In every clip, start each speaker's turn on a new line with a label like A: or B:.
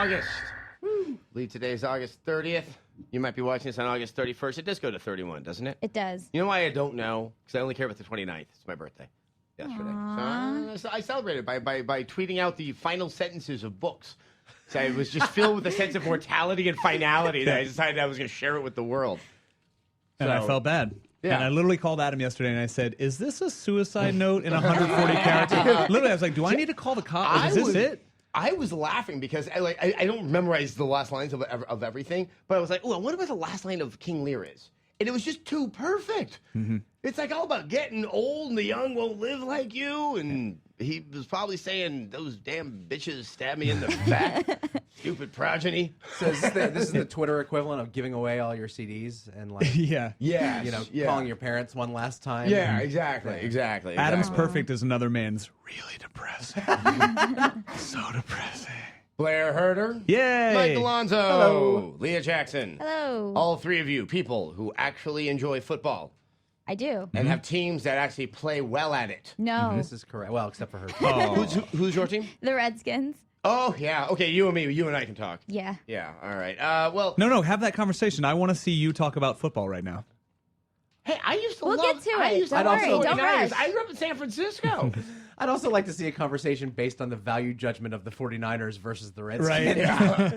A: August. I believe today is August 30th. You might be watching this on August 31st. It does go to 31, doesn't it?
B: It does.
A: You know why I don't know? Because I only care about the 29th. It's my birthday yesterday. So I celebrated by tweeting out the final sentences of books. So I was just filled with a sense of mortality and finality that I decided I was going to share it with the world.
C: And I felt bad.
A: Yeah.
C: And I literally called Adam yesterday and I said, is this a suicide note in 140 characters? Literally, I was like, do I need to call the cops? Is this it?
A: I was laughing because I don't memorize the last lines of everything, but I was like, oh, I wonder what the last line of King Lear is. And it was just too perfect. Mm-hmm. It's like all about getting old and the young won't live like you. And he was probably saying, those damn bitches stabbed me in the back. Stupid progeny.
D: So this is the Twitter equivalent of giving away all your CDs and calling your parents one last time.
A: Yeah, exactly.
C: Adam's Perfect is another man's really depressing. So depressing.
A: Blair Herder.
C: Yay.
A: Mike Alonso.
B: Hello.
A: Leah Jackson.
B: Hello.
A: All three of you, people who actually enjoy football.
B: I do.
A: And have teams that actually play well at it.
B: No.
D: This is correct. Well, except for her.
C: Oh.
A: Who's your team?
B: The Redskins.
A: Oh, yeah. Okay, you and I can talk.
B: Yeah.
A: Yeah, all right. Well...
C: No, have that conversation. I want to see you talk about football right now.
A: Hey, I used to
B: We'll
A: love...
B: get to it. Don't worry. Don't rush.
A: I grew up in San Francisco.
D: I'd also like to see a conversation based on the value judgment of the 49ers versus the Redskins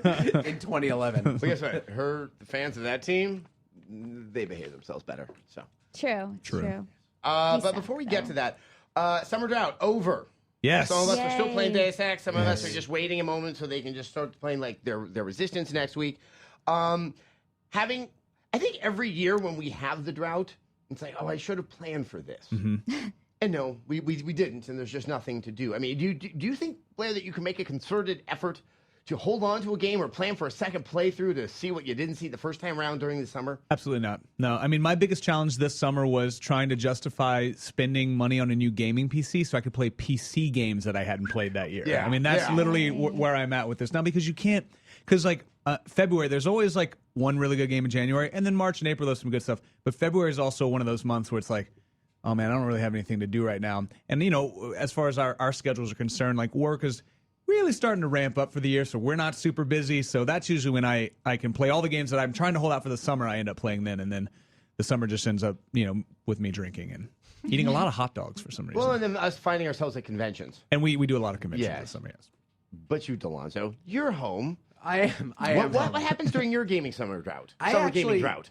C: Right.
D: in 2011.
A: Well, guess what? The fans of that team, they behave themselves better. So
B: True.
A: But before we get to that, summer drought over.
C: Yes.
A: Some of us are still
B: Yay.
A: playing Deus Ex. Some of us are just waiting a moment so they can just start playing like their Resistance next week. I think every year when we have the drought, it's like, oh, I should have planned for this. Mm-hmm. And no, we didn't, and there's just nothing to do. I mean, do you think, Blair, that you can make a concerted effort to hold on to a game or plan for a second playthrough to see what you didn't see the first time around during the summer?
C: Absolutely not. No, I mean, my biggest challenge this summer was trying to justify spending money on a new gaming PC so I could play PC games that I hadn't played that year.
A: Yeah.
C: I mean, that's literally where I'm at with this now, because you can't, because like February, there's always like one really good game in January, and then March and April, there's some good stuff. But February is also one of those months where it's like, oh man, I don't really have anything to do right now. And, as far as our schedules are concerned, like work is really starting to ramp up for the year, so we're not super busy. So that's usually when I can play all the games that I'm trying to hold out for the summer. I end up playing then, and then the summer just ends up, with me drinking and eating a lot of hot dogs for some reason.
A: Well, and then us finding ourselves at conventions.
C: And we do a lot of conventions this summer, yes.
A: But you, Delonzo, you're home.
D: I am.
A: What happens during your gaming summer drought? Gaming drought.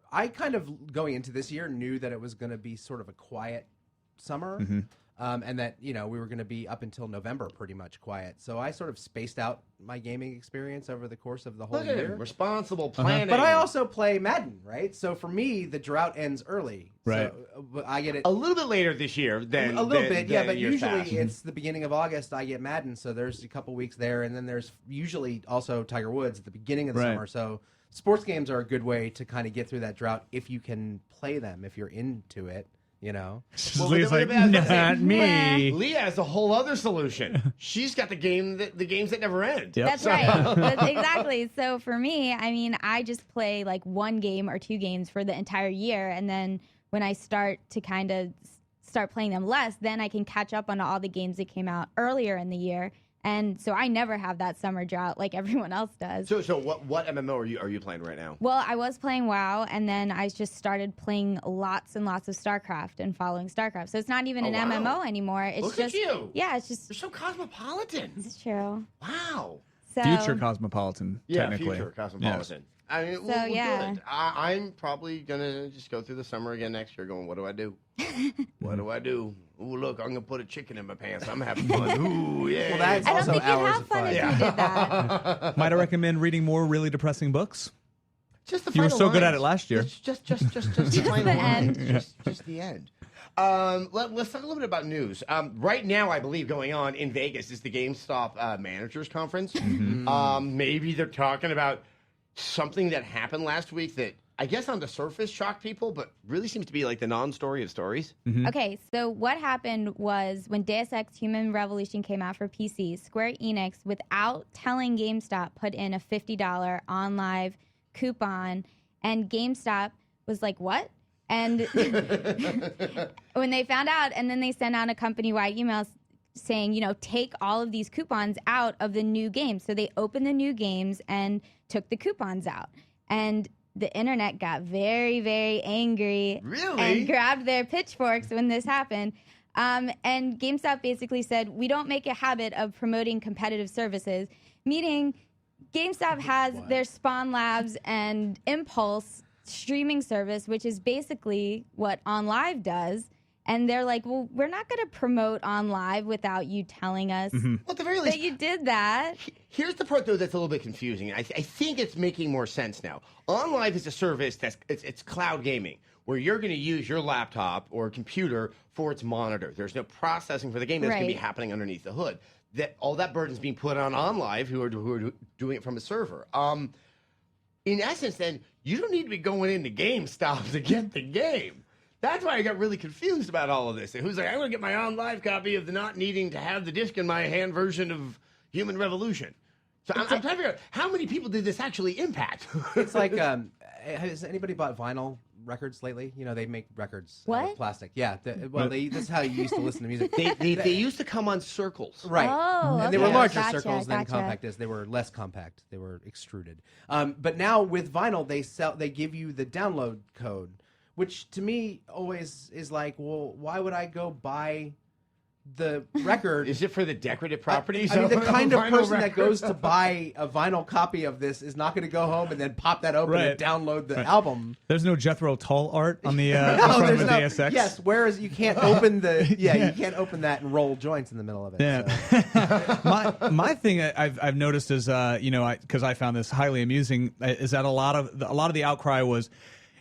D: I kind of, going into this year, knew that it was going to be sort of a quiet summer, and that, we were going to be up until November pretty much quiet. So I sort of spaced out my gaming experience over the course of the whole year.
A: Responsible planning.
D: But I also play Madden, right? So for me, the drought ends early.
C: Right.
D: So I get it
A: a little bit later this year than
D: a little bit, yeah. But
A: years
D: usually
A: past.
D: it's the beginning of August. I get Madden, so there's a couple weeks there, and then there's usually also Tiger Woods at the beginning of the summer. So sports games are a good way to kind of get through that drought if you can play them, if you're into it.
C: Leah's like, not me.
A: Leah has a whole other solution. She's got the games that never end.
B: Yep. That's right. Exactly. So for me, I mean, I just play like one game or two games for the entire year, and then when I start to kind of start playing them less, then I can catch up on all the games that came out earlier in the year. And so I never have that summer drought like everyone else does.
A: So what MMO are you playing right now?
B: Well, I was playing WoW, and then I just started playing lots and lots of StarCraft and following StarCraft. So it's not even an MMO anymore. It's
A: Look
B: just
A: at you.
B: Yeah, it's just.
A: You're so cosmopolitan.
B: It's true.
A: Wow.
B: So,
C: Future cosmopolitan, technically.
A: Future cosmopolitan. Yes. I mean,
B: good.
A: I'm probably going to just go through the summer again next year going, what do I do? What do I do? Ooh, look, I'm going to put a chicken in my pants. I'm having fun. Ooh, yeah.
D: Well, that's
B: I don't
D: also
B: think you'd
D: hours
B: have
D: of
B: fun
D: fun.
B: if you did that.
C: Might I recommend reading more really depressing books?
A: Just the
C: You were
A: final
C: so good at
A: lines.
C: it last year.
A: Just the final
B: the
A: lines.
B: end.
A: Just the end. Let's talk a little bit about news. Right now, I believe going on in Vegas is the GameStop Managers Conference. Maybe they're talking about something that happened last week that I guess on the surface shocked people, but really seems to be like the non-story of stories.
B: Okay, so what happened was when Deus Ex Human Revolution came out for PC, Square Enix, without telling GameStop, put in a $50 on-live coupon, and GameStop was like, what? And when they found out, and then they sent out a company-wide email saying, take all of these coupons out of the new games. So they opened the new games and took the coupons out. And the internet got very, very angry and grabbed their pitchforks when this happened. And GameStop basically said, we don't make a habit of promoting competitive services, meaning GameStop has their Spawn Labs and Impulse streaming service, which is basically what OnLive does. And they're like, well, we're not going to promote OnLive without you telling us
A: Well, at the very least,
B: that you did that.
A: Here's the part, though, that's a little bit confusing. I think it's making more sense now. OnLive is a service it's cloud gaming, where you're going to use your laptop or computer for its monitor. There's no processing for the game that's going to be happening underneath the hood. All that burden's being put on OnLive, who are doing it from a server. In essence, then, you don't need to be going into GameStop to get the game. That's why I got really confused about all of this. And who's like, I'm going to get my OnLive copy of the not needing to have the disc in my hand version of Human Revolution. So I'm trying to figure out how many people did this actually impact?
D: It's like, has anybody bought vinyl records lately? They make records out of plastic. Yeah. That's how you used to listen to music.
A: They used to come on circles.
D: Right.
B: Oh,
D: and they were larger
B: Gotcha,
D: circles than
B: gotcha.
D: compact discs. They were less compact. They were extruded. But now with vinyl, they give you the download code, which to me always is like, well, why would I go buy the record?
A: Is it for the decorative properties?
D: I mean, the
A: of
D: kind of
A: vinyl
D: person that
A: record?
D: goes to buy a vinyl copy of this is not going to go home and then pop that open and download the album.
C: There's no Jethro Tull art on the
D: No,
C: front of
D: there's
C: the
D: no.
C: DSX.
D: Yes, whereas you can't open you can't open that and roll joints in the middle of it.
C: Yeah.
D: So.
C: my thing I've noticed is because I found this highly amusing is that a lot of the outcry was.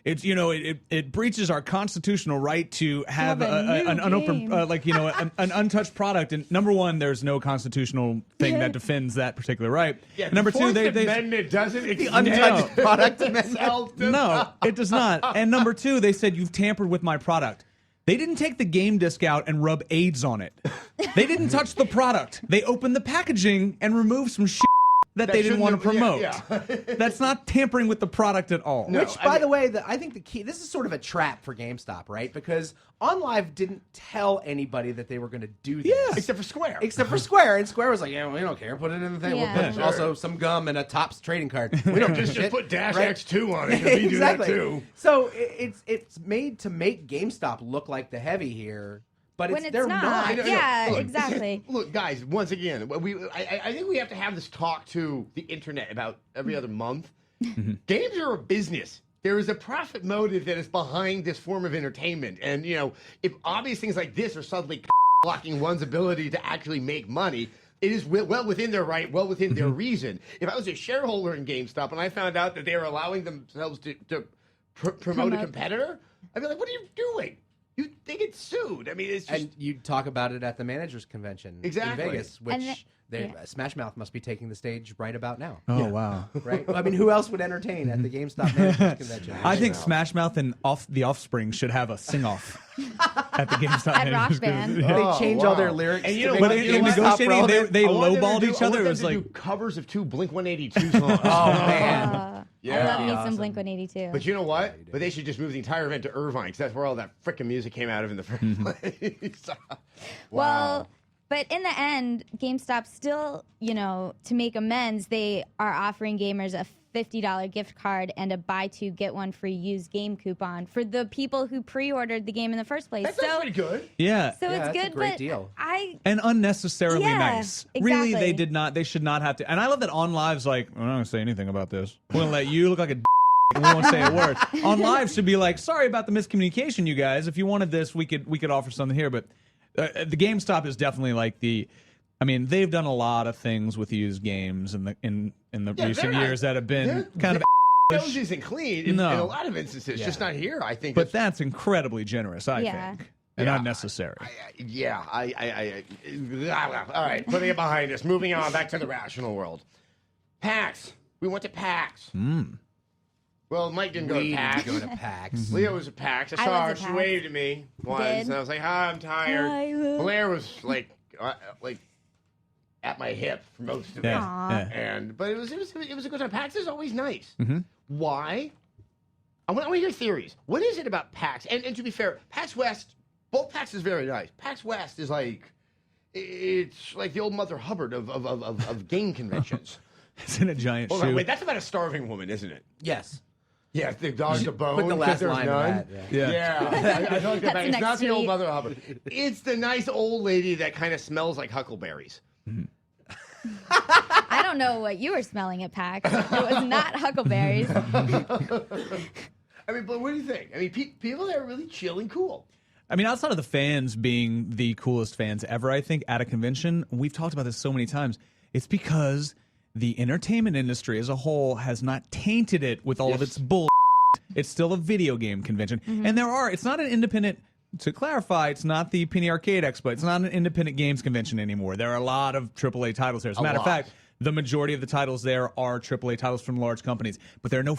C: It's it breaches our constitutional right to have an open an untouched product. And number one, there's no constitutional thing that defends that particular right.
A: Yeah,
C: And number two,
A: the
C: they
A: Amendment doesn't
D: The untouched product amendment.
C: no, it does not. And number two, they said you've tampered with my product. They didn't take the game disc out and rub AIDS on it. They didn't touch the product. They opened the packaging and removed some shit that they didn't want to promote.
A: Yeah.
C: That's not tampering with the product at all.
A: No.
D: Which, by the way, I think the key. This is sort of a trap for GameStop, right? Because OnLive didn't tell anybody that they were going to do this.
C: Yeah.
A: Except for Square.
D: Except for Square, and Square was like, "Yeah, we don't care. Put it in the thing.
B: Yeah.
D: We'll put also some gum and a Topps trading card. We don't
A: just
D: shit,
A: put Dash
D: right?
A: X2 on it. 'Cause we do that too.
D: So it's made to make GameStop look like the heavy here, but
B: When
D: they're
B: it's not.
A: I know.
B: Yeah,
A: Look,
B: exactly.
A: Look, guys, once again, I think we have to have this talk to the internet about every other month. Games are a business. There is a profit motive that is behind this form of entertainment. And, if obvious things like this are suddenly blocking one's ability to actually make money, it is well within their right, well within their reason. If I was a shareholder in GameStop and I found out that they were allowing themselves to promote a competitor, I'd be like, what are you doing? They get sued. I mean, it's just...
D: And you talk about it at the managers convention
A: Exactly.
D: in Vegas, which
B: And
D: Smash Mouth must be taking the stage right about now.
C: Oh wow!
D: Right? I mean, who else would entertain at the GameStop managers convention?
C: I think Smash Mouth and the Offspring should have a sing-off at the GameStop.
B: At Rock
C: Managers
B: Band.
C: Group.
D: They change all their
A: wow.
D: lyrics.
A: And
D: to make
C: But
D: it
C: in
D: GameStop
C: negotiating,
D: relevant.
C: they
A: I want them to
C: lowballed
A: do-
C: each
A: I
C: other.
A: want
C: It
A: them
C: was
A: to
C: like
A: do covers of 2 Blink-182 songs.
D: Oh man.
B: I love me
D: Awesome.
B: some Blink-182.
A: But you know what? But they should just move the entire event to Irvine because that's where all that frickin' music came out of in the first place.
B: Well, but in the end, GameStop still, to make amends, they are offering gamers a $50 gift card and a buy 2 get 1 free used game coupon for the people who pre-ordered the game in the first place.
A: That sounds pretty good.
C: yeah.
B: So
D: Yeah,
B: it's
D: that's a
B: good,
D: great
B: but
D: deal.
C: And unnecessarily
B: Yeah,
C: nice. Really,
B: exactly.
C: they should not have to. And I love that OnLive's like, I'm not going to say anything about this. We're going to let you look like a we won't say a word. OnLive should be like, sorry about the miscommunication, you guys. If you wanted this, we could offer something here. But the GameStop is definitely like they've done a lot of things with used games in the recent years that have been kind of.
A: Those isn't clean in a lot of instances. Just not here, I think.
C: But that's incredibly generous, I think, and unnecessary.
A: All right, putting it behind us. Moving on, back to the rational world. PAX. We went to PAX. Well, Mike didn't go to PAX.
D: Go to PAX.
A: Leo was at PAX. I
B: I
A: saw
B: was
A: her.
B: at
A: She
B: PAX.
A: waved at me once,
B: Did?
A: and I was like, "Hi, I'm tired."
B: Hi, Lou.
A: Blair was like at my hip for most of it.
C: Yeah.
A: But it was a good time. PAX is always nice. Why? I want to hear theories. What is it about PAX? And to be fair, PAX West, both PAX is very nice. PAX West is like, It's like the old Mother Hubbard of game conventions.
C: It's in a giant
A: Hold
C: shoe.
A: on, wait, that's about a starving woman, isn't it?
D: Yes.
A: Yeah, the dog's a bone.
D: Put the last
A: there's
D: line
A: none.
D: of that. Yeah.
C: Yeah.
A: I thought
B: That's
A: that
B: the
A: it's
B: next
A: not the old
B: tweet.
A: Mother Hubbard. It's the nice old lady that kind of smells like huckleberries.
B: I don't know what you were smelling at PAX. It was not huckleberries.
A: I mean, but what do you think? I mean, people that are really chill and cool.
C: I mean, outside of the fans being the coolest fans ever, I think, at a convention, we've talked about this so many times, it's because the entertainment industry as a whole has not tainted it with all of its bull. It's still a video game convention. And it's not an independent, to clarify, it's not the Penny Arcade Expo. It's not an independent games convention anymore. There are a lot of AAA titles there. As a matter of fact, the majority of the titles there are AAA titles from large companies. But there are no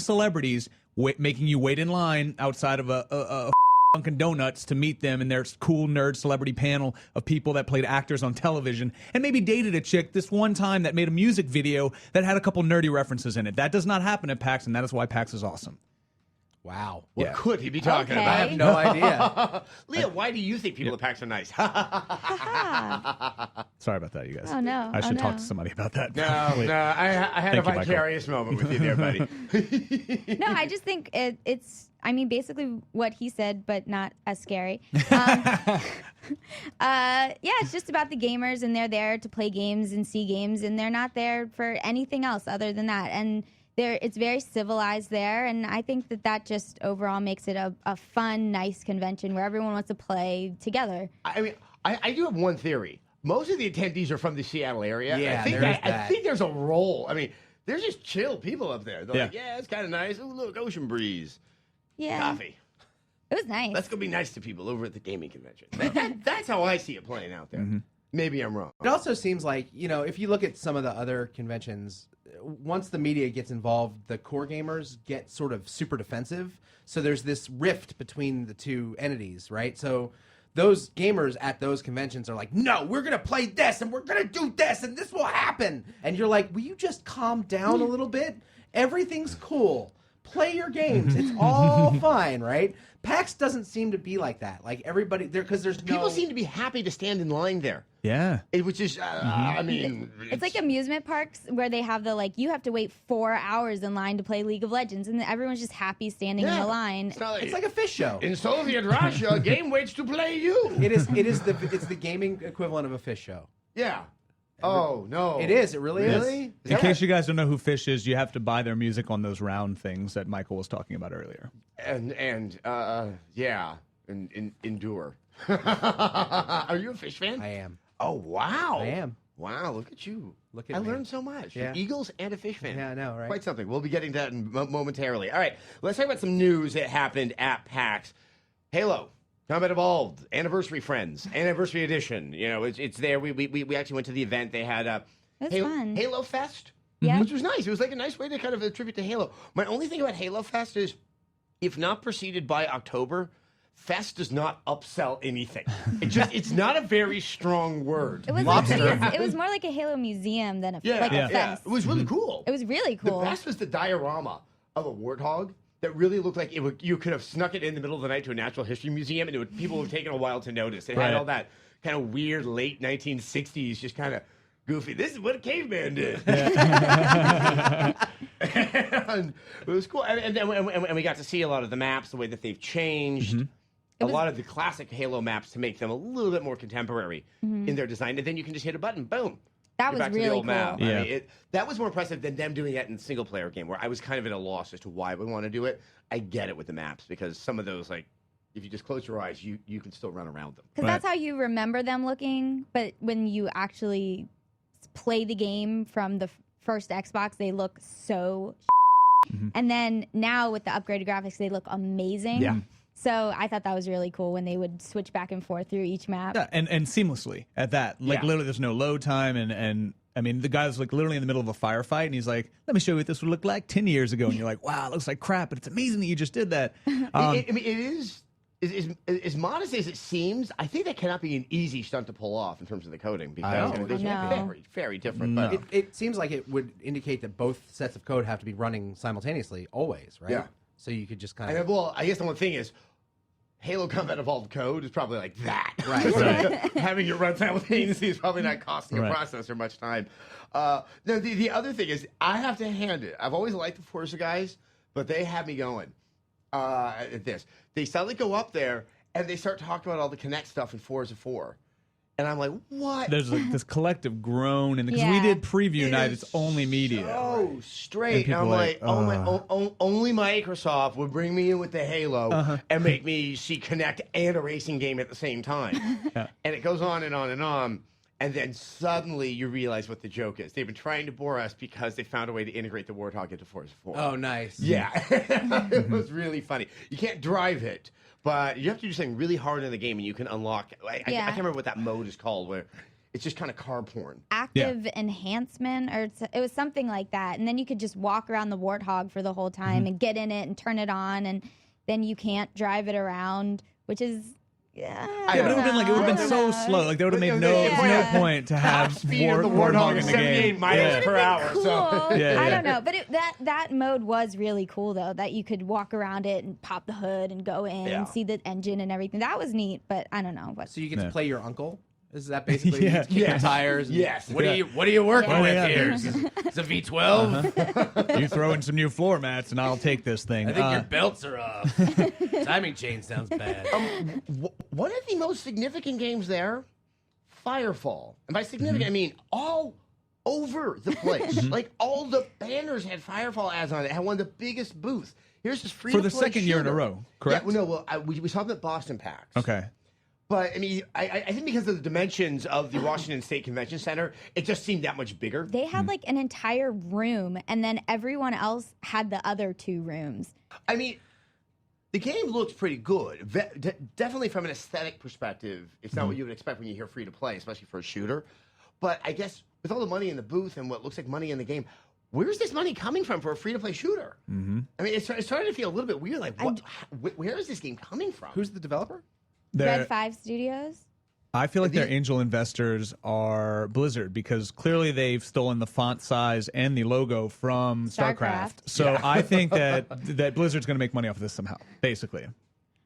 C: celebrities making you wait in line outside of a Dunkin' Donuts to meet them in their cool nerd celebrity panel of people that played actors on television and maybe dated a chick this one time that made a music video that had a couple nerdy references in it. That does not happen at PAX, and that is why PAX is awesome.
D: Wow.
A: What could he be talking
B: Okay.
A: about?
D: I have no idea.
A: Leah, why do you think people at PAX are nice?
C: Sorry about that, you guys.
B: Oh, no.
C: I should
B: Oh,
C: talk
B: no.
C: to somebody about that.
A: No, I had
C: Thank
A: a
C: you, Michael.
A: vicarious moment with you there, buddy.
B: No, I just think it's, I mean, basically what he said, but not as scary. Yeah, it's just about the gamers, and they're there to play games and see games, and they're not there for anything else other than that. And it's very civilized there, and I think that just overall makes it a fun, nice convention where everyone wants to play together.
A: I mean, I do have one theory. Most of the attendees are from the Seattle area.
D: Yeah,
A: I think
D: there is
A: I
D: that.
A: think there's a role. I mean, there's just chill people up there. They're
C: Yeah.
A: like, yeah, it's kind of nice. Ooh, look, ocean breeze,
B: Yeah,
A: coffee.
B: it was nice.
A: Let's go be nice to people over at the gaming convention. That's how I see it playing out there. Maybe I'm wrong.
D: It also seems like, if you look at some of the other conventions, once the media gets involved, the core gamers get sort of super defensive. So there's this rift between the two entities, right? So those gamers at those conventions are like, no, we're going to play this and we're going to do this and this will happen. And you're like, will you just calm down a little bit? Everything's cool. Play your games. It's all fine, right? PAX doesn't seem to be like that. Like everybody there, because there's
A: People seem to be happy to stand in line there.
C: Yeah.
A: Which is, I mean,
B: It's like amusement parks where they have you have to wait 4 hours in line to play League of Legends, and everyone's just happy standing in
A: Yeah.
B: the line.
A: It's not
D: It's like a fish show.
A: in Soviet Russia, a game waits to play you.
D: It's the gaming equivalent of a fish show.
A: Yeah. Oh no.
D: It is. It really is.
A: Really?
C: In case you guys don't know who Fish is, you have to buy their music on those round things that Michael was talking about earlier.
A: And yeah, and endure. Are you a Fish fan?
D: I am.
A: Oh wow.
D: I am.
A: Wow, look at you.
D: Look at
A: I
D: me.
A: learned so much.
D: Yeah.
A: Eagles and a Fish fan.
D: Yeah, I know, right?
A: Quite something. We'll be getting to that momentarily. All right, let's talk about some news that happened at PAX. Halo. Combat Evolved, Anniversary Friends, Anniversary Edition. It's there. We actually went to the event. They had
B: It was fun.
A: Halo Fest,
B: Yeah.
A: which was nice. It was like a nice way to kind of attribute to Halo. My only thing about Halo Fest is, if not preceded by October, Fest does not upsell anything. It's not a very strong word.
B: It was it was more like a Halo museum than a
A: Yeah.
B: fest.
A: It was really cool.
B: It was really cool.
A: The best was the diorama of a warthog that really looked like you could have snuck it in the middle of the night to a natural history museum, and people would have taken a while to notice. It had all that kind of weird late 1960s, just kind of goofy. This is what a caveman did. And it was cool, and we got to see a lot of the maps, the way that they've changed. A lot of the classic Halo maps to make them a little bit more contemporary in their design, and then you can just hit a button, boom.
B: That
A: You're
B: was
A: back to the
B: really
A: old
B: cool.
A: map.
C: Yeah.
A: I mean, that was more impressive than them doing that in a single-player game, where I was kind of at a loss as to why we want to do it. I get it with the maps, because some of those, like, if you just close your eyes, you can still run around them.
B: Because that's how you remember them looking, but when you actually play the game from the first Xbox, they look so And then now with the upgraded graphics, they look amazing.
C: Yeah.
B: So I thought that was really cool when they would switch back and forth through each map.
C: Yeah, and seamlessly at that. Like,
A: Yeah.
C: literally, there's no load time. And I mean, the guy's like literally in the middle of a firefight, and he's like, let me show you what this would look like 10 years ago. And you're like, wow, it looks like crap, but it's amazing that you just did that.
A: I mean, it is as modest as it seems. I think that cannot be an easy stunt to pull off in terms of the coding, because
D: know.
A: those
B: I
A: are
B: know.
A: very, very different.
C: No.
A: But
D: It seems like it would indicate that both sets of code have to be running simultaneously always, right?
A: Yeah.
D: So you could just kind
A: and,
D: of...
A: well, I guess the one thing is, Halo Combat Evolved code is probably like that.
D: Right.
A: Having it run simultaneously is probably not costing a
C: Right.
A: processor much time. Now, the other thing is, I have to hand it. I've always liked the Forza guys, but they have me going at this. They suddenly go up there, and they start talking about all the Kinect stuff in Forza 4. And I'm like, what?
C: There's like this collective groan, and because
B: Yeah.
C: we did preview night,
A: It
C: it's
A: is
C: only media.
A: So straight.
C: And
A: And I'm
C: people
A: like,
C: like,
A: only Microsoft would bring me in with the Halo
C: Uh-huh.
A: and make me see Kinect and a racing game at the same time.
C: Yeah.
A: And it goes on and on and on. And then suddenly you realize what the joke is. They've been trying to bore us because they found a way to integrate the Warthog into Forza 4.
D: Oh, nice.
A: Yeah. It was really funny. You can't drive it, but you have to do something really hard in the game, and you can unlock. I can't remember what that mode is called, where it's just kind of car porn.
B: Active enhancement, or it was something like that. And then you could just walk around the Warthog for the whole time and get in it and turn it on, and then you can't drive it around, which is. Yeah,
C: Yeah, but it would have been so slow. Like there would have made no point to have
A: Speed of the
C: Warthog
A: Warthog
C: in
A: is
C: the
A: 78
C: game.
A: miles per hour.
B: Cool.
A: So.
C: Yeah,
B: I
C: yeah.
B: don't know, but that mode was really cool though. That you could walk around it and pop the hood and go in
A: Yeah.
B: and see the engine and everything. That was neat, but I don't know. But
D: So you get to
C: Yeah.
D: play your uncle? Is that basically
C: Yeah.
D: you kick the
A: Yes.
D: tires? And
A: Yes.
D: What
A: Yeah.
D: are you working
B: Yeah.
D: with
C: Yeah.
D: here? Is it a V12?
C: You throw in some new floor mats, and I'll take this thing.
D: I think your belts are off. Timing chain sounds bad.
A: One of the most significant games there, Firefall. And by significant, I mean all over the place. Like all the banners had Firefall ads on it. It had one of the biggest booths. Here's this free
C: For the second year in a row, correct?
A: Yeah, well, no, we saw them at Boston PAX.
C: Okay.
A: But I mean, I think because of the dimensions of the Washington State Convention Center, it just seemed that much bigger.
B: they had like an entire room, and then everyone else had the other two rooms.
A: I mean, the game looks pretty good. Definitely from an aesthetic perspective, it's not what you would expect when you hear free to play, especially for a shooter. But I guess with all the money in the booth and what looks like money in the game, where's this money coming from for a free to play shooter? Mm-hmm. I mean, it's starting to feel a little bit weird. Like, where is this game coming from?
D: Who's the developer?
B: Red 5 Studios.
C: I feel like their angel investors are Blizzard because clearly they've stolen the font size and the logo from StarCraft. So I think that Blizzard's going to make money off of this somehow, basically.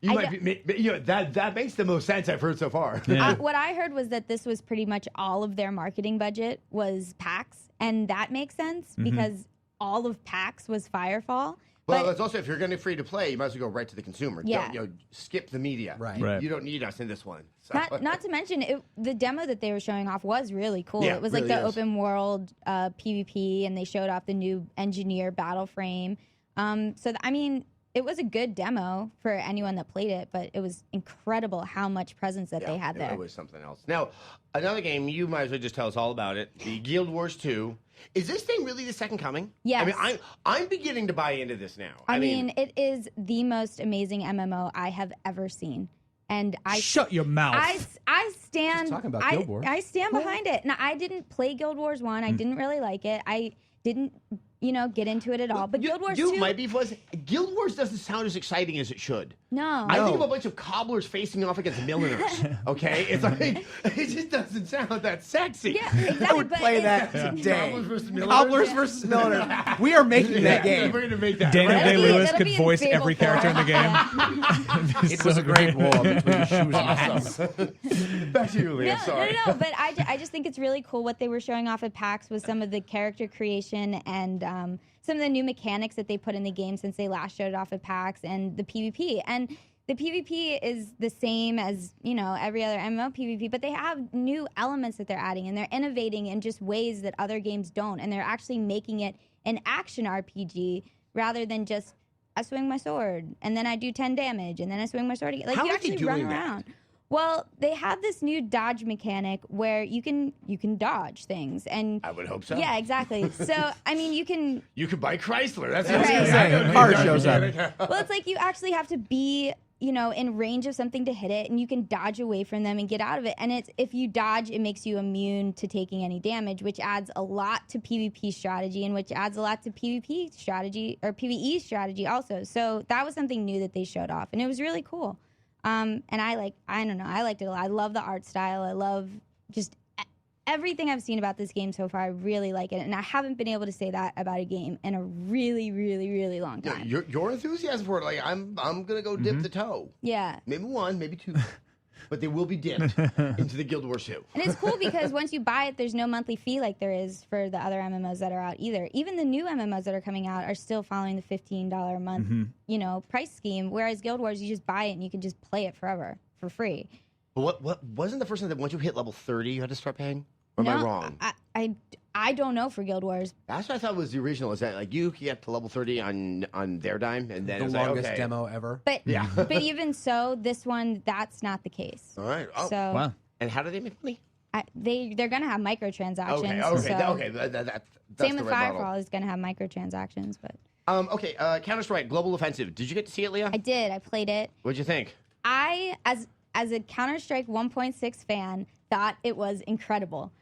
A: You might be, that makes the most sense I've heard so far.
C: Yeah.
B: What I heard was that this was pretty much all of their marketing budget was PAX, and that makes sense because all of PAX was Firefall.
A: Well,
B: But-
A: it's also if you're going to free to play, you might as well go right to the consumer.
B: Yeah.
A: Don't, skip the media.
D: Right.
C: Right.
A: You don't need us in this one. So.
B: Not to mention, the demo that they were showing off was really cool.
A: Yeah,
B: it was
A: really
B: like the
A: is.
B: open world PvP, and they showed off the new engineer battle frame. I mean, it was a good demo for anyone that played it, but it was incredible how much presence that they had there.
A: It was something else. Now, another game, you might as well just tell us all about it. The Guild Wars 2. Is this thing really the second coming?
B: Yes.
A: I mean, I'm beginning to buy into this now.
B: I mean, it is the most amazing MMO I have ever seen. And
C: Shut your mouth.
B: I stand.
D: Just talking about Guild Wars.
B: I stand behind it. Now, I didn't play Guild Wars 1. I didn't really like it. I didn't, get into it at all. But Guild Wars 2.
A: might be Guild Wars doesn't sound as exciting as it should.
B: No.
A: I think of a bunch of cobblers facing off against milliners. Okay, it's like it just doesn't sound that sexy.
B: Yeah, exactly.
D: I would
B: but
D: play
B: it-
D: that today.
A: Cobblers versus milliners.
D: Cobblers versus milliners. We are making that game.
A: We're gonna make that.
C: Daniel
A: right?
C: Day-Lewis
B: that'll
C: could
B: be in
C: voice
B: Fable
C: every
B: 4.
C: character in the game.
D: It was a great war between shoes and hats.
A: Back to you, Leah. Sorry.
B: No. But I just think it's really cool what they were showing off at PAX was some of the character creation and some of the new mechanics that they put in the game since they last showed it off at PAX and the PvP. And the PvP is the same as, every other MMO PvP, but they have new elements that they're adding, and they're innovating in just ways that other games don't. And they're actually making it an action RPG rather than just I swing my sword and then I do 10 damage and then I swing my sword again. Like
A: How
B: you
A: are they
B: actually run
A: doing that?
B: around. Well, they have this new dodge mechanic where you can dodge things, and
A: I would hope so.
B: yeah, exactly. So I mean, you can.
A: You could buy Chrysler. That's
B: Right.
A: what I was
B: Right.
A: gonna say.
D: Car shows up.
B: Well, it's like you actually have to be, in range of something to hit it, and you can dodge away from them and get out of it. And if you dodge, it makes you immune to taking any damage, which adds a lot to PvP strategy, and which adds a lot to PvP strategy or PvE strategy also. So that was something new that they showed off, and it was really cool. And I liked it a lot. I love the art style. I love just everything I've seen about this game so far, I really like it, and I haven't been able to say that about a game in a really, really, really long time.
A: Your enthusiasm for it, like I'm gonna go dip the toe.
B: Yeah.
A: Maybe one, maybe two. But they will be dipped into the Guild Wars 2.
B: And it's cool because once you buy it, there's no monthly fee like there is for the other MMOs that are out either. Even the new MMOs that are coming out are still following the $15 a month, price scheme. Whereas Guild Wars, you just buy it and you can just play it forever for free.
A: But what wasn't the first thing that once you hit level 30, you had to start paying? Or am I wrong?
B: I don't know for Guild Wars.
A: That's what I thought was the original. Is that like you get to level 30 on their dime, and then
D: The
A: it's
D: longest
A: like, okay.
D: demo ever.
B: But but even so, this one, that's not the case.
A: All right. Oh,
B: So
C: Wow.
A: and how do they make money?
B: they're going to have microtransactions.
A: Okay.
B: So
A: That's
B: same
A: the
B: with
A: right
B: Firefall
A: model.
B: is going to have microtransactions. But
A: Counter-Strike Global Offensive. Did you get to see it, Leah?
B: I did. I played it.
A: What'd you think?
B: I, as a Counter-Strike 1.6 fan, thought it was incredible.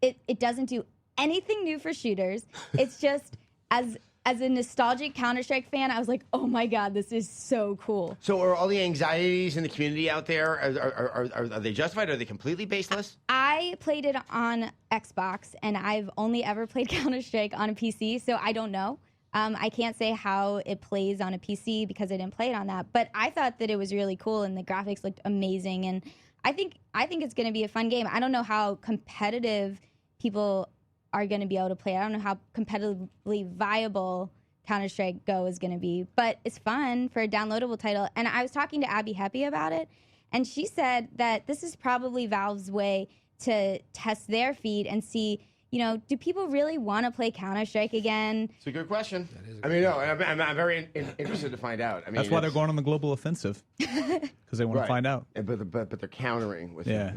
B: It doesn't do anything new for shooters. It's just as a nostalgic Counter-Strike fan, I was like, oh my god, this is so cool.
A: So are all the anxieties in the community out there, are they justified? Are they completely baseless?
B: I played it on Xbox, and I've only ever played Counter-Strike on a PC, so I don't know. I can't say how it plays on a PC because I didn't play it on that. But I thought that it was really cool, and the graphics looked amazing. And I think it's going to be a fun game. I don't know how competitive people are going to be able to play. I don't know how competitively viable Counter-Strike Go is going to be. But it's fun for a downloadable title. And I was talking to Abby Heppy about it, and she said that this is probably Valve's way to test their feed and see, do people really want to play Counter-Strike again?
A: It's a good question. I'm very interested to find out. I mean,
C: That's why they're going on the global offensive, because they want to find out.
A: But they're countering with
C: Yeah.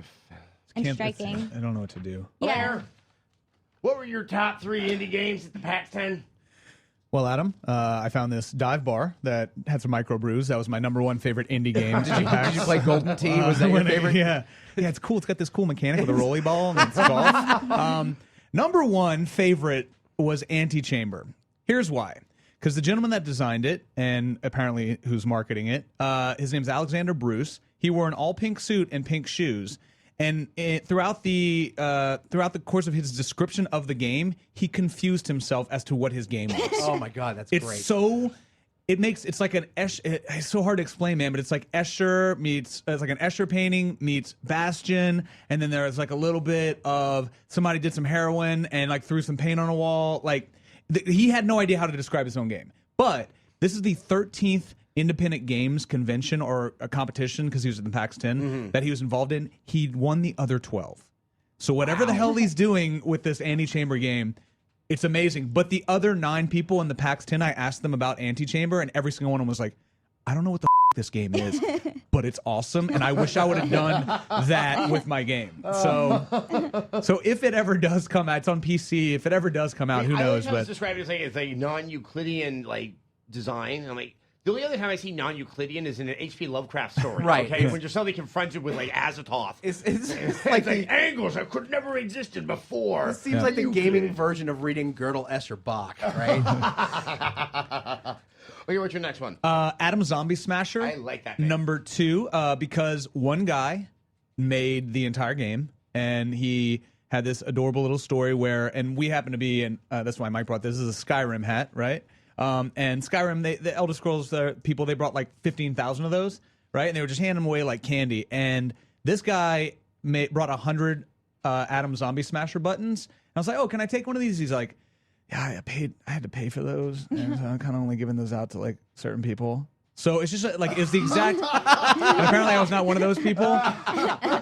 B: And
C: Can't-
B: striking.
C: I don't know what to do.
A: Blair, what were your top 3 indie games at the PAX 10?
C: Well, Adam, I found this dive bar that had some microbrews. That was my number 1 favorite indie game.
D: Did you play Golden Tee? Was that your favorite?
C: Yeah, it's cool. It's got this cool mechanic with a rolly ball and it's golf. Number 1 favorite was Antichamber. Here's why. Because the gentleman that designed it, and apparently who's marketing it, his name's Alexander Bruce. He wore an all-pink suit and pink shoes. And throughout the course of his description of the game, he confused himself as to what his game was.
D: Oh my god, that's
C: It's
D: great.
C: it's like an it's so hard to explain, man, but it's like Escher meets, it's like an Escher painting meets Bastion, and then there's like a little bit of somebody did some heroin and like threw some paint on a wall. Like he had no idea how to describe his own game. But this is the 13th independent games convention or a competition, because he was in the PAX 10 that he was involved in. He won the other 12. So whatever the hell he's doing with this Antichamber game, it's amazing. But the other 9 people in the PAX 10, I asked them about Antichamber, and every single one of them was like, I don't know what the this game is, but it's awesome, and I wish I would have done that with my game. So if it ever does come out, it's on PC. If it ever does come out, who knows?
A: I
C: But
A: was describing it as like non-Euclidean design. And I'm like, the only other time I see non-Euclidean is in an H.P. Lovecraft story.
D: Right.
A: Okay, when you're suddenly confronted with Azathoth.
D: It's like the
A: angles that could never existed before.
D: It seems like the gaming version of reading Gödel, Escher, Bach, right?
A: Okay, what's your next one?
C: Adam Zombie Smasher.
A: I like that name.
C: Number 2, because one guy made the entire game, and he had this adorable little story where, and we happen to be, and that's why Mike brought this, is a Skyrim hat, right? And Skyrim, the Elder Scrolls people, they brought like 15,000 of those, right? And they were just handing them away like candy. And this guy brought 100 Adam Zombie Smasher buttons. And I was like, oh, can I take one of these? He's like, yeah, I had to pay for those, and so I'm kind of only giving those out to like certain people. So it's just like it's the exact. And apparently, I was not one of those people.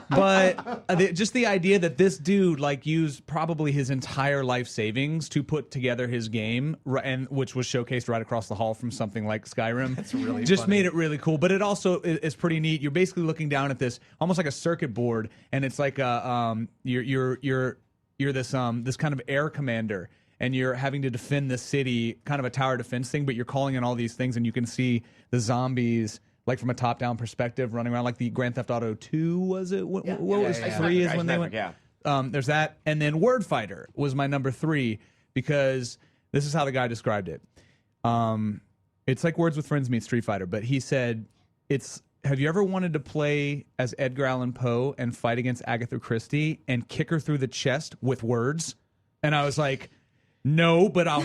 C: But just the idea that this dude like used probably his entire life savings to put together his game, and which was showcased right across the hall from something like Skyrim. That's
D: really
C: just
D: funny.
C: made it really cool. But it also is pretty neat. You're basically looking down at this almost like a circuit board, and it's like you're this this kind of air commander. And you're having to defend this city, kind of a tower defense thing, but you're calling in all these things, and you can see the zombies, like from a top-down perspective, running around, like the Grand Theft Auto 2, was it? What was 3 is when they went?
A: Yeah.
C: There's that. And then Word Fighter was my number 3, because this is how the guy described it. It's like Words with Friends meets Street Fighter, but he said it's have you ever wanted to play as Edgar Allan Poe and fight against Agatha Christie and kick her through the chest with words? And I was like, no, but I'll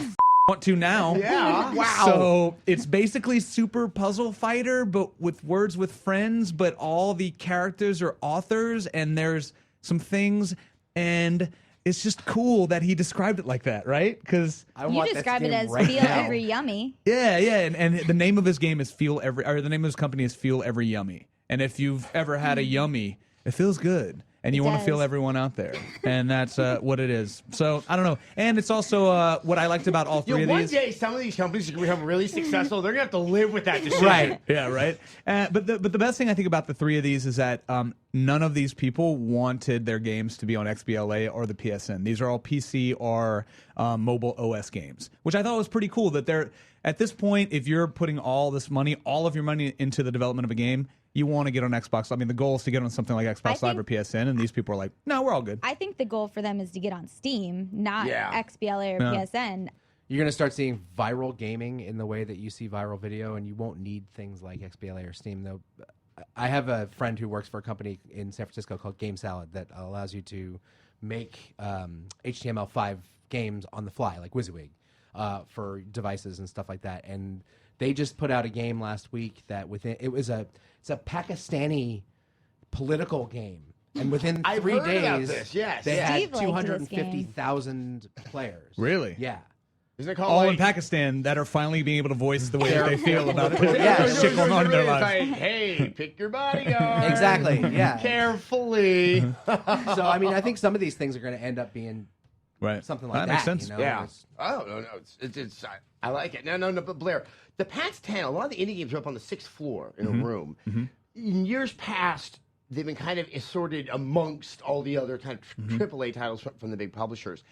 C: want to now.
A: Yeah. Wow.
C: So it's basically Super Puzzle Fighter, but with words with friends, but all the characters are authors, and there's some things, and it's just cool that he described it like that, right? Because
B: You describe it as
D: right
B: feel
D: now.
B: every yummy.
C: yeah, and the name of his game is the name of his company is Feel Every Yummy. And if you've ever had a yummy, it feels good. And you want to feel everyone out there. And that's what it is. So, I don't know. And it's also what I liked about all three of
A: One
C: these.
A: day, some of these companies are going to become really successful. They're going to have to live with that decision.
C: Right. Yeah, right. But the best thing I think about the three of these is that none of these people wanted their games to be on XBLA or the PSN. These are all PC or mobile OS games, which I thought was pretty cool that they're, at this point, if you're putting all of your money into the development of a game, you want to get on Xbox. I mean, the goal is to get on something like Xbox Live or PSN, and these people are like, no, we're all good.
B: I think the goal for them is to get on Steam, not
A: Yeah.
B: XBLA or PSN.
D: You're going to start seeing viral gaming in the way that you see viral video, and you won't need things like XBLA or Steam. Though, I have a friend who works for a company in San Francisco called Game Salad that allows you to make HTML5 games on the fly, like WYSIWYG, for devices and stuff like that. And they just put out a game last week that it's a Pakistani political game. And within
A: I've
D: 3
A: heard
D: days,
A: about this, yes.
D: they
B: Steve
D: had
B: liked this game.
D: 250,000 players.
C: Really?
D: Yeah.
A: Isn't it called
C: All
A: like,
C: in Pakistan that are finally being able to voice the way that they feel about it.
D: Yeah.
C: Shit going on in their
A: It's
C: lives.
A: like, hey, pick your bodyguard.
D: Exactly. Yeah.
A: Carefully.
D: So I mean, I think some of these things are going to end up being
C: Right.
D: something like that.
C: makes sense.
D: You know?
A: Yeah.
D: It's-
A: Oh, no. It's I like it. No, but Blair, the PAX 10, a lot of the indie games are up on the 6th floor in a room. In years past, they've been kind of assorted amongst all the other kind of AAA titles from the big publishers.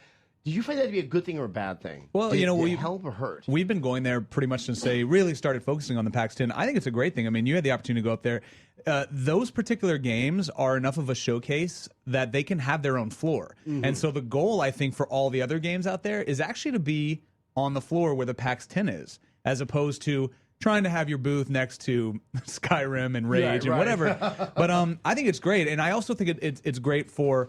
A: Do you find that to be a good thing or a bad thing?
C: Well,
A: Did
C: you know,
A: it help or hurt?
C: We've been going there pretty much since they really started focusing on the PAX 10. I think it's a great thing. I mean, you had the opportunity to go up there. Those particular games are enough of a showcase that they can have their own floor. And so the goal, I think, for all the other games out there is actually to be on the floor where the PAX 10 is, as opposed to trying to have your booth next to Skyrim and Rage and whatever. But I think it's great. And I also think it's great for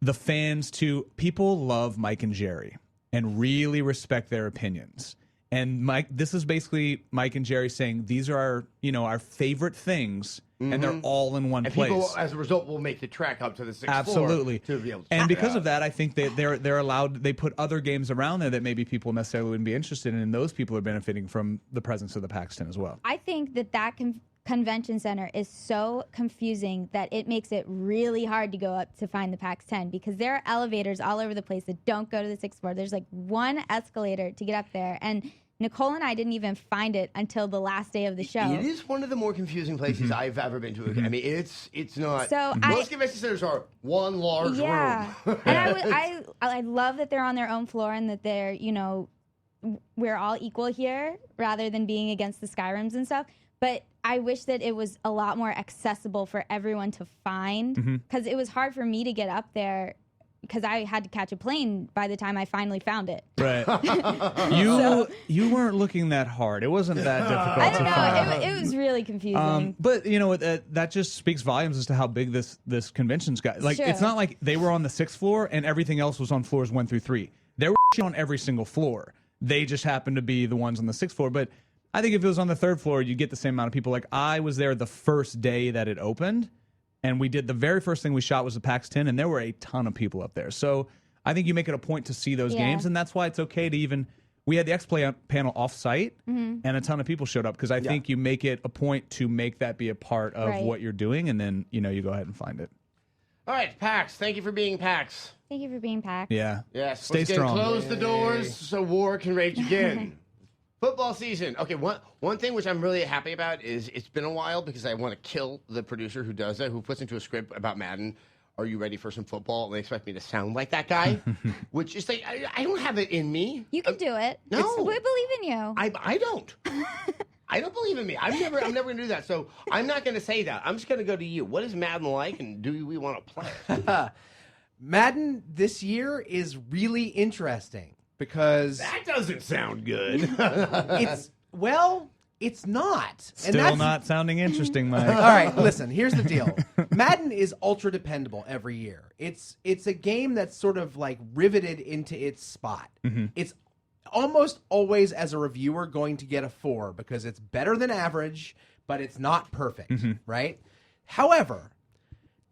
C: the fans to, people love Mike and Jerry and really respect their opinions. And Mike, this is basically Mike and Jerry saying these are our favorite things, and they're all in one
A: And
C: place.
A: people, as a result, will make the trek up to the 6th
C: Absolutely.
A: floor to be able to
C: and
A: check it
C: because
A: out.
C: of that, I think that they're allowed. They put other games around there that maybe people necessarily wouldn't be interested in, and those people are benefiting from the presence of the PAX 10 as well.
B: I think that convention center is so confusing that it makes it really hard to go up to find the PAX 10 because there are elevators all over the place that don't go to the 6th floor. There's like one escalator to get up there, and Nicole and I didn't even find it until the last day of the show.
A: It is one of the more confusing places I've ever been to. I mean, it's not.
B: So
A: most convention centers are one large
B: Yeah,
A: room.
B: and I love that they're on their own floor and that they're we're all equal here rather than being against the Skyrims and stuff. But I wish that it was a lot more accessible for everyone to find because it was hard for me to get up there because I had to catch a plane by the time I finally found it.
C: Right. You weren't looking that hard. It wasn't that difficult.
B: I don't
C: to find.
B: know. It was really confusing.
C: But that just speaks volumes as to how big this convention's got. Like,
B: Sure.
C: it's not like they were on the 6th floor and everything else was on floors 1 through 3. There were on every single floor. They just happened to be the ones on the 6th floor. But I think if it was on the 3rd floor, you'd get the same amount of people. Like, I was there the first day that it opened, and we did the very first thing we shot was the PAX 10, and there were a ton of people up there. So I think you make it a point to see those games, and that's why it's okay to even. We had the X-Play panel off-site, and a ton of people showed up because I think you make it a point to make that be a part of what you're doing, and then you go ahead and find it.
A: All right, PAX. Thank you for being PAX.
B: Thank you for being packed.
C: Yeah.
A: Yes.
C: Stay
A: let's
C: strong.
A: Close the doors so war can rage again. Football season. Okay, one thing which I'm really happy about is it's been a while because I want to kill the producer who does that, who puts into a script about Madden. Are you ready for some football? And they expect me to sound like that guy, which is like I don't have it in me.
B: You can do it.
A: No.
B: We believe in you.
A: I don't. I don't believe in me. I'm never going to do that. So I'm not going to say that. I'm just going to go to you. What is Madden like, and do we want to play it?
D: Madden this year is really interesting because
A: That doesn't sound good.
D: it's well, It's not.
C: Still not sounding interesting, Mike.
D: All right, listen, here's the deal. Madden is ultra dependable every year. It's a game that's sort of like riveted into its spot. It's almost always, as a reviewer, going to get a 4 because it's better than average, but it's not perfect, right? However,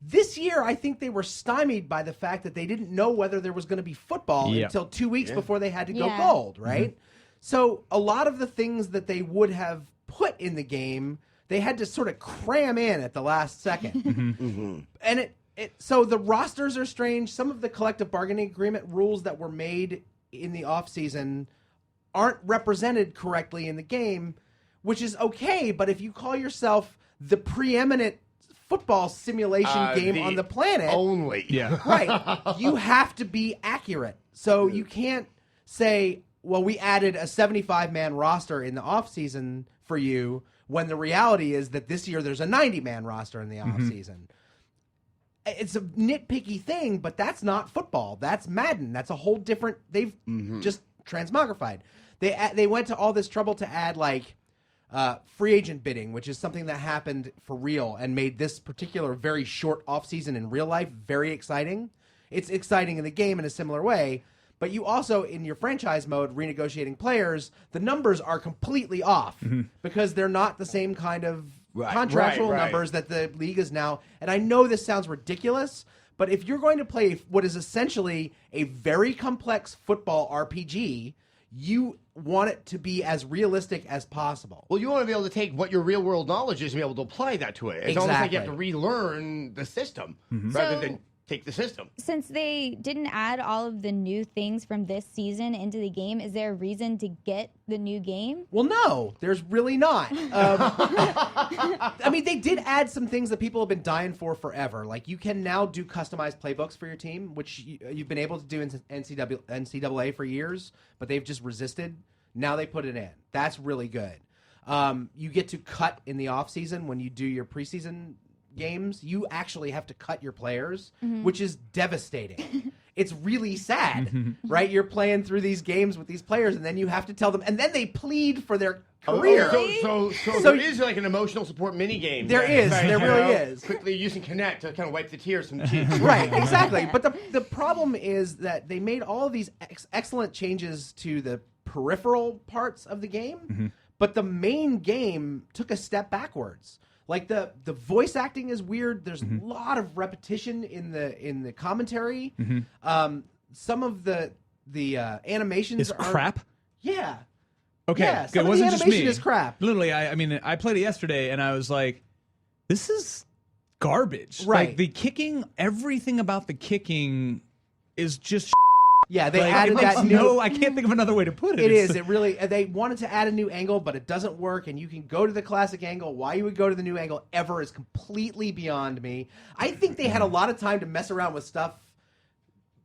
D: this year, I think they were stymied by the fact that they didn't know whether there was going to be football until 2 weeks before they had to go gold, right? So a lot of the things that they would have put in the game, they had to sort of cram in at the last second. And so the rosters are strange. Some of the collective bargaining agreement rules that were made in the offseason aren't represented correctly in the game, which is okay. But if you call yourself the preeminent football simulation game on the planet, right, you have to be accurate. So you can't say, well, we added a 75-man roster in the offseason for you, when the reality is that this year there's a 90-man roster in the offseason. It's a nitpicky thing, but that's not football. That's Madden. That's a whole different... They've just transmogrified. They went to all this trouble to add, like, free agent bidding, which is something that happened for real and made this particular very short offseason in real life very exciting. It's exciting in the game in a similar way, but you also, in your franchise mode, renegotiating players, the numbers are completely off because they're not the same kind of contractual numbers that the league is now. And I know this sounds ridiculous, but if you're going to play what is essentially a very complex football RPG, you want it to be as realistic as possible.
A: Well, you want to be able to take what your real world knowledge is and be able to apply that to it. It's almost like you have to relearn the system rather than take the system.
B: Since they didn't add all of the new things from this season into the game, is there a reason to get the new game?
D: Well, no, there's really not. I mean, they did add some things that people have been dying for forever. Like, you can now do customized playbooks for your team, which you've been able to do in NCAA for years, but they've just resisted. Now they put it in. That's really good. You get to cut in the offseason when you do your preseason games. You actually have to cut your players, which is devastating. It's really sad, right? You're playing through these games with these players, and then you have to tell them, and then they plead for their career.
A: So there is like an emotional support mini game.
D: There really is.
A: Quickly using Connect to kind of wipe the tears from the cheeks.
D: Right, exactly. But the problem is that they made all of these excellent changes to the peripheral parts of the game, but the main game took a step backwards. Like the voice acting is weird. There's a lot of repetition in the commentary. Some of the animations
C: are crap.
D: Yeah.
C: Okay.
D: Yeah,
C: It wasn't just me.
D: Is crap.
C: Literally, I mean, I played it yesterday, and I was like, "This is garbage."
D: Right.
C: Like, the kicking, everything about the kicking is just.
D: Yeah, they added that new...
C: No, I can't think of another way to put it.
D: It is. It really... They wanted to add a new angle, but it doesn't work, and you can go to the classic angle. Why you would go to the new angle ever is completely beyond me. I think they had a lot of time to mess around with stuff.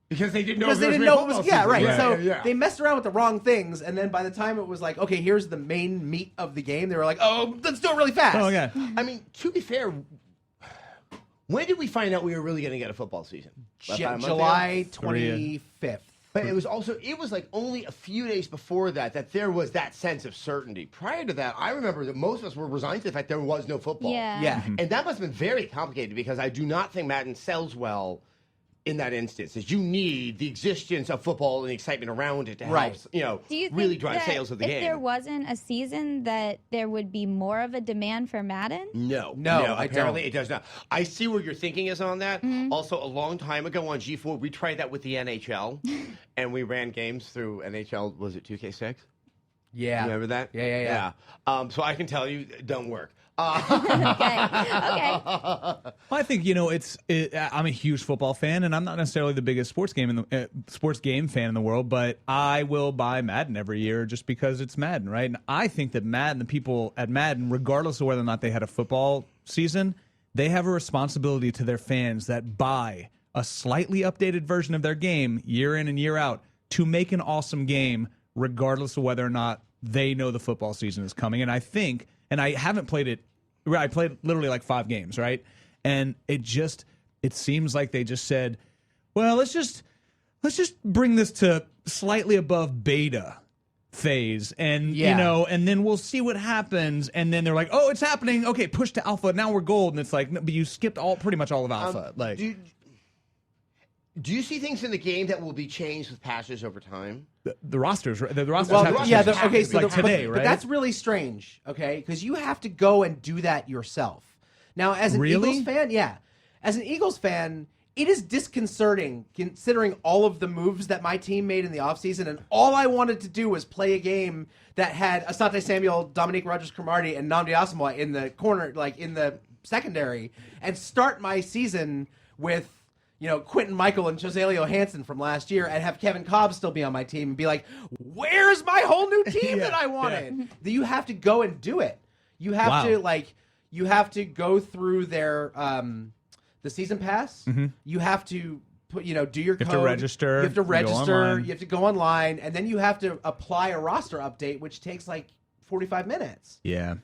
A: Because they didn't know
D: it was... Yeah, right. So they messed around with the wrong things, and then by the time it was like, okay, here's the main meat of the game, they were like, oh, let's do it really fast.
C: Oh, yeah.
A: I mean, to be fair... When did we find out we were really going to get a football season?
D: July 25th.
A: But it was like only a few days before that there was that sense of certainty. Prior to that, I remember that most of us were resigned to the fact there was no football.
B: Yeah.
A: And that must have been very complicated because I do not think Madden sells well in that instance. Is you need the existence of football and the excitement around it to help,
B: Do you
A: really
B: think
A: drive
B: that
A: sales of the game.
B: If there wasn't a season, that there would be more of a demand for Madden?
A: No, apparently it does not. I see where your thinking is on that. Also, a long time ago on G4, we tried that with the NHL, and we ran games through NHL. Was it 2K6?
D: Yeah.
A: You remember that?
D: Yeah.
A: So I can tell you, it don't work.
B: Okay.
C: Well, I think I'm a huge football fan, and I'm not necessarily the biggest sports game fan in the world, but I will buy Madden every year just because it's Madden, right? And I think that the people at Madden, regardless of whether or not they had a football season, they have a responsibility to their fans that buy a slightly updated version of their game year in and year out to make an awesome game, regardless of whether or not they know the football season is coming. And I think. And I haven't played it. I played literally like 5 games, right? And it seems like they just said, well, let's just bring this to slightly above beta phase, and
D: Yeah.
C: and then we'll see what happens, and then they're like, oh, it's happening, okay, push to alpha, now we're gold, and it's like, no, but you skipped pretty much all of alpha.
A: Do you see things in the game that will be changed with patches over time?
C: The rosters, right? The rosters
D: Well,
C: have to
D: yeah,
C: change.
D: okay, so
C: like today,
D: but
C: right?
D: that's really strange, okay? Because you have to go and do that yourself. Now, as an
C: Really?
D: Eagles fan, as an Eagles fan, it is disconcerting considering all of the moves that my team made in the offseason, and all I wanted to do was play a game that had Asante Samuel, Dominique Rodgers-Cromartie, and Nnamdi Asomugha in the corner, like in the secondary, and start my season with Quentin Michael and Joselio Hansen from last year, and have Kevin Cobb still be on my team and be like, where's my whole new team that I wanted? You have to go and do it. You have to go through their the season pass. You have to put do your code.
C: You have to register.
D: You have to register.
C: You
D: You have to go online, and then you have to apply a roster update, which takes like 45 minutes.
C: Yeah.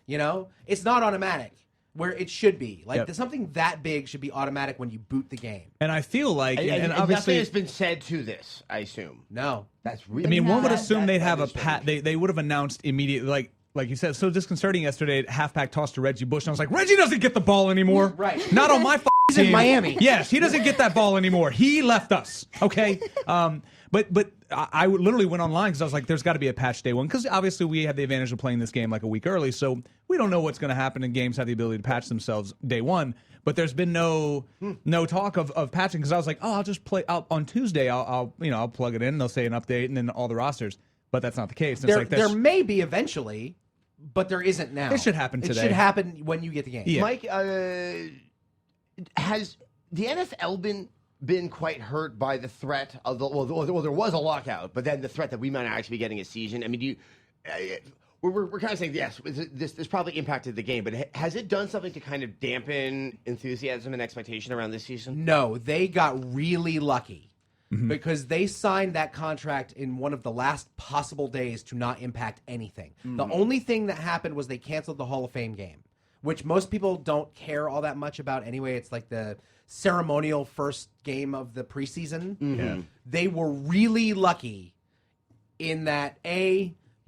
D: It's not automatic. Where it should be.
C: Yep.
D: Something that big should be automatic when you boot the game.
C: And I feel like, and
A: nothing
C: obviously,
A: has been said to this, I assume.
D: No.
A: That's really.
C: I mean, one would
A: that-
C: assume
A: that-
C: they'd
A: that
C: have a
A: is
C: pat.
A: strange.
C: They would have announced immediately, like you said, so disconcerting yesterday. Halfback toss to Reggie Bush, and I was like, Reggie doesn't get the ball anymore.
D: Right.
C: Not on my team.
D: He's in Miami.
C: Yes, he doesn't get that ball anymore. He left us. Okay. But I literally went online because I was like, there's got to be a patch day one, because obviously we had the advantage of playing this game like a week early, so we don't know what's going to happen, and games have the ability to patch themselves day one. But there's been no talk of patching, because I was like, oh, I'll just play on Tuesday. I'll plug it in. They'll say an update, and then all the rosters. But that's not the case. And
D: There may be eventually, but there isn't now.
C: It should happen today.
D: It should happen when you get the game.
C: Yeah.
A: Mike, has the NFL been quite hurt by the threat of well, there was a lockout, but then the threat that we might actually be getting a season? I mean, we're kind of saying, yes, this probably impacted the game, but has it done something to kind of dampen enthusiasm and expectation around this season?
D: No, they got really lucky because they signed that contract in one of the last possible days to not impact anything. The only thing that happened was they canceled the Hall of Fame game, which most people don't care all that much about anyway. It's like the ceremonial first game of the preseason.
C: Yeah.
D: They were really lucky in that,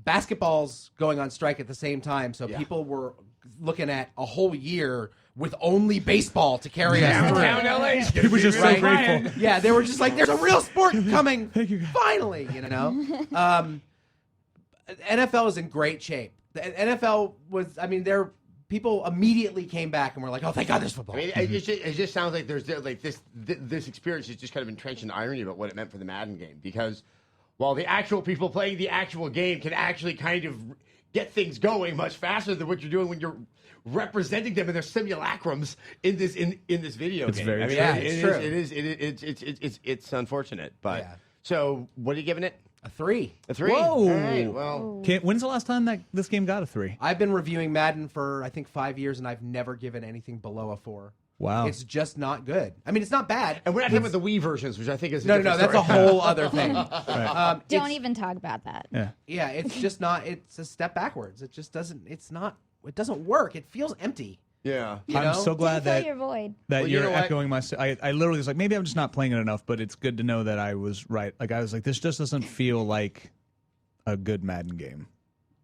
D: basketball's going on strike at the same time, so people were looking at a whole year with only baseball to carry us through.
C: He was just so
D: Right.
C: grateful.
D: Yeah, they were just like, there's a real sport coming.
C: Thank you.
D: Finally, NFL is in great shape. The NFL was, people immediately came back and were like, oh, thank God there's football.
A: I mean, it just sounds like there's like this experience is just kind of entrenched in irony about what it meant for the Madden game, because while the actual people playing the actual game can actually kind of get things going much faster than what you're doing when you're representing them in their simulacrums in this video
C: It's
A: game.
C: very true.
D: Yeah, it's true.
A: It's unfortunate, but
D: Yeah.
A: so what are you giving it?
D: A 3.
A: A 3.
C: Whoa.
A: All right, well,
C: When's the last time that this game got a 3?
D: I've been reviewing Madden for, I think, 5 years, and I've never given anything below a 4.
C: Wow.
D: It's just not good. I mean, it's not bad.
A: and we're not talking about the Wii versions, which I think is
D: No, that's a whole other thing.
C: Right.
B: Don't even talk about that.
C: Yeah.
D: Yeah, it's just not. It's a step backwards. It just doesn't. It doesn't work. It feels empty.
A: Yeah.
D: You
C: I'm
D: know?
C: so glad
B: Fill
C: that
B: your void.
C: that
A: Well, you
C: you're
A: know what?
C: echoing my. I literally was like, maybe I'm just not playing it enough, but it's good to know that I was right. Like, I was like, this just doesn't feel like a good Madden game.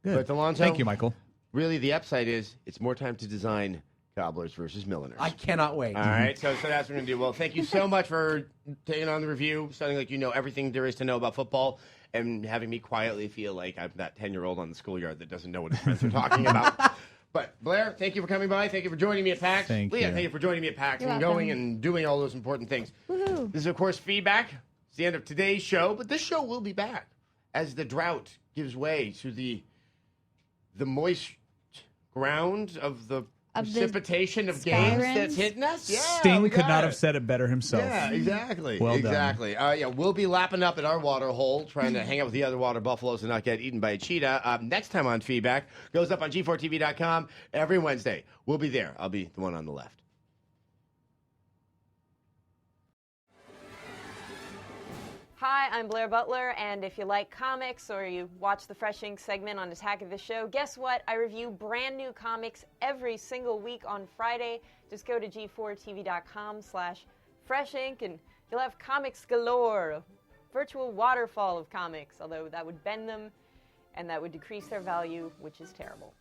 C: Good.
A: But Alonso,
C: Thank you, Michael.
A: Really, the upside is it's more time to design Cobblers versus Milliners.
D: I cannot wait.
A: All right, so that's what we're going to do. Well, thank you so much for taking on the review, sounding like you know everything there is to know about football, and having me quietly feel like I'm that 10-year-old on the schoolyard that doesn't know what his friends are talking about. But Blair, thank you for coming by. Thank you for joining me at PAX.
C: Thank
A: Leah,
C: you.
A: thank you for joining me at PAX
B: You're
A: and
B: welcome.
A: going and doing all those important things.
B: Woohoo.
A: This is, of course, feedback. It's the end of today's show, but this show will be back as the drought gives way to the moist ground of the
B: Of the
A: precipitation of games
B: Skyrims?
A: that's hitting us. Yeah,
C: Sting
A: we
C: could
A: got
C: not
A: it.
C: have said it better himself.
A: Yeah, exactly.
C: Well done.
A: exactly. Yeah, we'll be lapping up at our water hole, trying to hang out with the other water buffaloes and not get eaten by a cheetah. Next time on Feedback goes up on G4TV.com every Wednesday. We'll be there. I'll be the one on the left.
E: Hi, I'm Blair Butler, and if you like comics or you watch the Fresh Ink segment on Attack of the Show, guess what? I review brand new comics every single week on Friday. Just go to g4tv.com/freshink and you'll have comics galore, a virtual waterfall of comics, although that would bend them. and that would decrease their value, which is terrible.